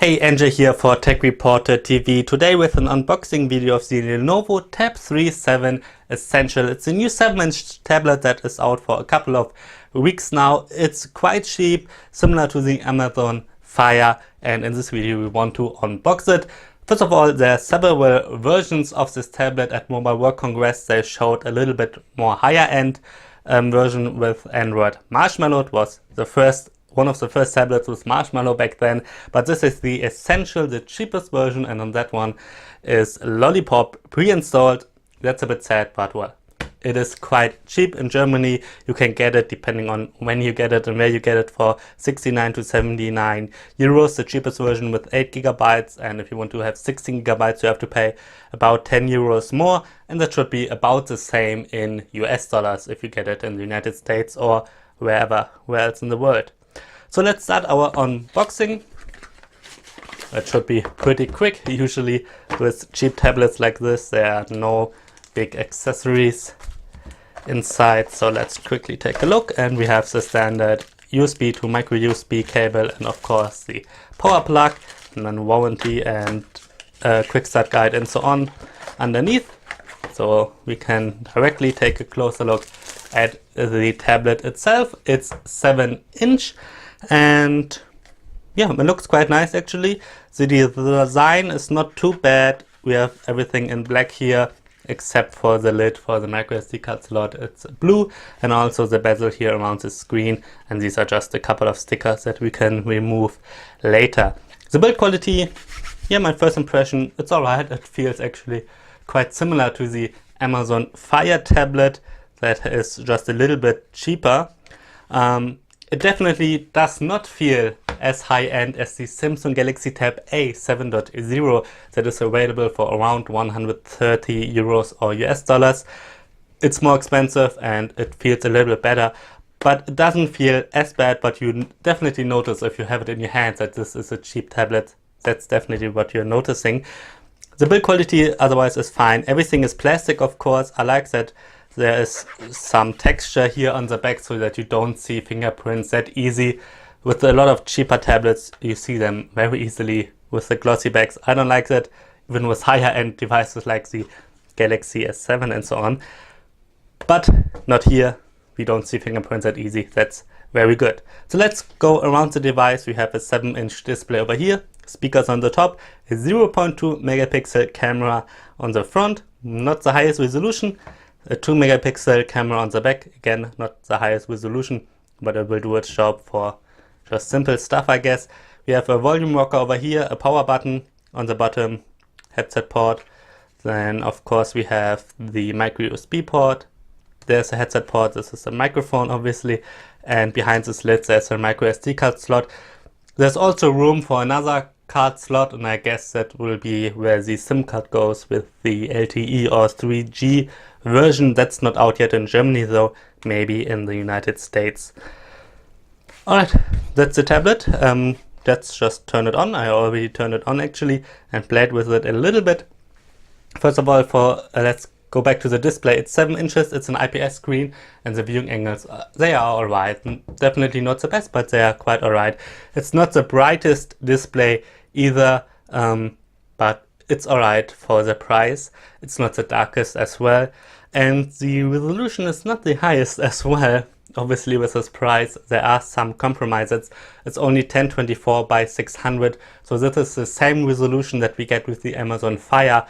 Hey, Andrew here for Tech Reporter TV. Today with an unboxing video of the Lenovo Tab3 7 Essential. It's a new 7-inch tablet that is out for a couple of weeks now. It's quite cheap, similar to the Amazon Fire, and in this video we want to unbox it. First of all, there are several versions of this tablet. At Mobile World Congress they showed a little bit more higher end version with Android Marshmallow. It was one of the first tablets with Marshmallow back then, but this is the Essential, the cheapest version, and on that one is Lollipop pre-installed. That's a bit sad, but well, it is quite cheap in Germany. You can get it, depending on when you get it and where you get it, for 69 to 79 euros, the cheapest version with 8 gigabytes, and if you want to have 16 gigabytes you have to pay about 10 euros more, and that should be about the same in US dollars if you get it in the United States or where else in the world. So let's start our unboxing. It should be pretty quick. Usually with cheap tablets like this there are no big accessories inside. So let's quickly take a look, and we have the standard USB to micro USB cable, and of course the power plug, and then warranty and quick start guide and so on underneath. So we can directly take a closer look at the tablet itself. It's 7-inch. And yeah, it looks quite nice actually. The design is not too bad. We have everything in black here except for the lid for the micro SD card slot. It's blue, and also the bezel here around the screen, and these are just a couple of stickers that we can remove later. The build quality, yeah, my first impression, it's alright. It feels actually quite similar to the Amazon Fire tablet that is just a little bit cheaper. It definitely does not feel as high-end as the Samsung Galaxy Tab A 7.0 that is available for around 130 euros or US dollars. It's more expensive and it feels a little bit better, but it doesn't feel as bad. But you definitely notice if you have it in your hands that this is a cheap tablet. That's definitely what you're noticing. The build quality otherwise is fine. Everything is plastic, of course. I like that there is some texture here on the back so that you don't see fingerprints that easy. With a lot of cheaper tablets you see them very easily with the glossy backs. I don't like that, even with higher end devices like the Galaxy S7 and so on. But not here, we don't see fingerprints that easy. That's very good. So let's go around the device. We have a 7-inch display over here, speakers on the top, a 0.2 megapixel camera on the front, not the highest resolution, a 2 megapixel camera on the back, again not the highest resolution, but it will do its job for just simple stuff, I guess. We have a volume rocker over here, a power button on the bottom, headset port, then of course we have the micro USB port, there's a headset port, this is a microphone obviously, and behind this lid there's a micro SD card slot. There's also room for another card slot, and I guess that will be where the SIM card goes with the LTE or 3G version. That's not out yet in Germany though, maybe in the United States. Alright, that's the tablet. Let's just turn it on. I already turned it on actually and played with it a little bit. First of all, let's go back to the display. It's 7 inches, it's an IPS screen, and the viewing angles, they are alright. Definitely not the best, but they are quite alright. It's not the brightest display either, but it's alright for the price. It's not the darkest as well, and the resolution is not the highest as well. Obviously with this price there are some compromises. It's only 1024 by 600, so this is the same resolution that we get with the Amazon Fire.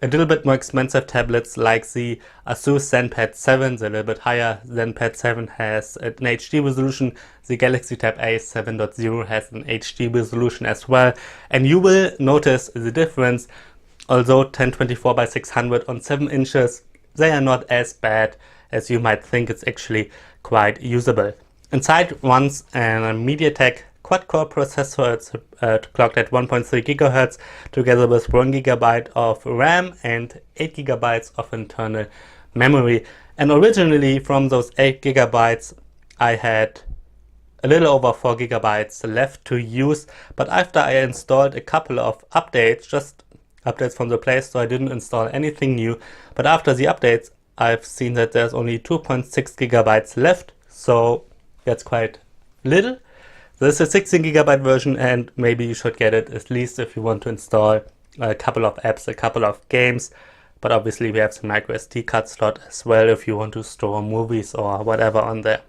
A little bit more expensive tablets like the Asus ZenPad 7, the little bit higher ZenPad 7 has an HD resolution. The Galaxy Tab A 7.0 has an HD resolution as well. And you will notice the difference. Although 1024 by 600 on 7 inches, they are not as bad as you might think. It's actually quite usable. Inside runs a MediaTek quad-core processor. It's clocked at 1.3 GHz together with 1 GB of RAM and 8 GB of internal memory. And originally from those 8 GB I had a little over 4 GB left to use, but after I installed a couple of updates, just updates from the Play Store, I didn't install anything new, but after the updates I've seen that there's only 2.6 GB left, so that's quite little. This is a 16GB version, and maybe you should get it at least if you want to install a couple of apps, a couple of games. But obviously we have the micro SD card slot as well if you want to store movies or whatever on there.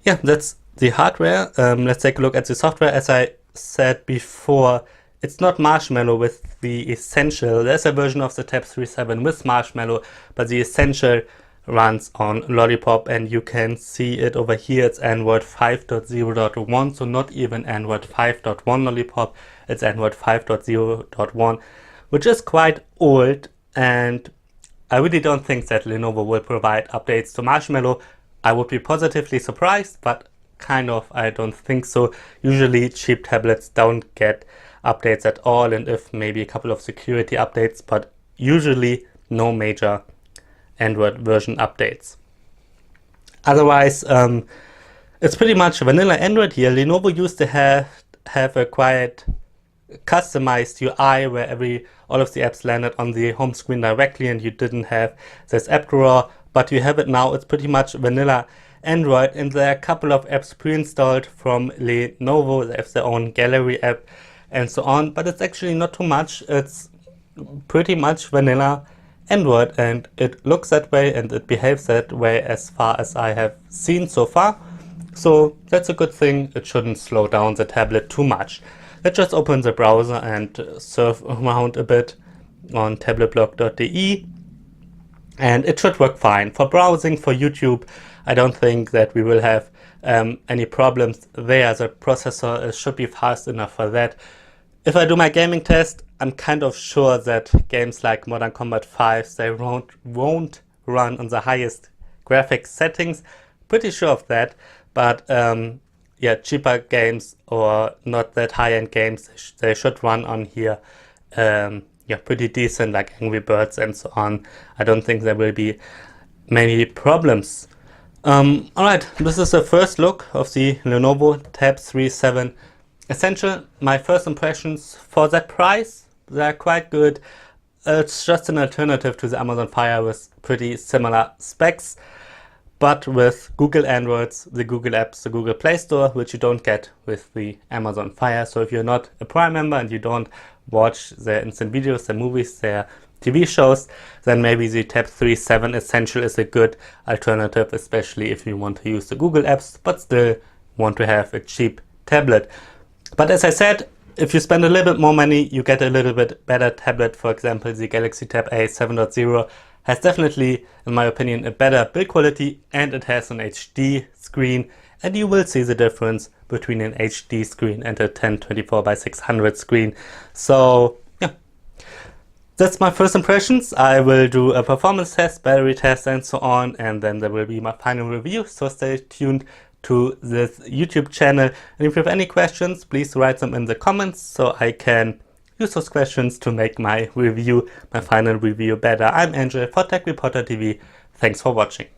Yeah, that's the hardware. Let's take a look at the software. As I said before, it's not Marshmallow with the Essential. There's a version of the Tab 3.7 with Marshmallow, but the Essential runs on Lollipop, and you can see it over here. It's Android 5.0.1, so not even Android 5.1 Lollipop, it's Android 5.0.1, which is quite old, and I really don't think that Lenovo will provide updates to Marshmallow. I would be positively surprised, but kind of I don't think so. Usually cheap tablets don't get updates at all, and if maybe a couple of security updates, but usually no major Android version updates. Otherwise, it's pretty much vanilla Android here. Lenovo used to have a quite customized UI where all of the apps landed on the home screen directly, and you didn't have this app drawer, but you have it now. It's pretty much vanilla Android, and there are a couple of apps pre-installed from Lenovo. They have their own gallery app and so on, but it's actually not too much. It's pretty much vanilla Android, and it looks that way and it behaves that way as far as I have seen so far. So that's a good thing. It shouldn't slow down the tablet too much. Let's just open the browser and surf around a bit on tabletblog.de, and it should work fine. For browsing, for YouTube, I don't think that we will have any problems there. The processor should be fast enough for that. If I do my gaming test, I'm kind of sure that games like Modern Combat 5, they won't run on the highest graphics settings. Pretty sure of that, but yeah, cheaper games or not that high-end games, they should run on here. Yeah, pretty decent, like Angry Birds and so on. I don't think there will be many problems. Alright, this is the first look of the Lenovo Tab 3.7 Essential. My first impressions for that price, they're quite good. It's just an alternative to the Amazon Fire with pretty similar specs, but with Google Androids, the Google apps, the Google Play Store, which you don't get with the Amazon Fire. So if you're not a Prime member and you don't watch their instant videos, their movies, their TV shows, then maybe the Tab 3.7 Essential is a good alternative, especially if you want to use the Google apps but still want to have a cheap tablet. But as I said, if you spend a little bit more money, you get a little bit better tablet. For example, the Galaxy Tab A 7.0 has definitely, in my opinion, a better build quality, and it has an HD screen, and you will see the difference between an HD screen and a 1024x600 screen. So yeah, that's my first impressions. I will do a performance test, battery test and so on, and then there will be my final review, so stay tuned to this YouTube channel. And if you have any questions, please write them in the comments so I can use those questions to make my review, my final review better. I'm Angel for Tech Reporter TV. Thanks for watching.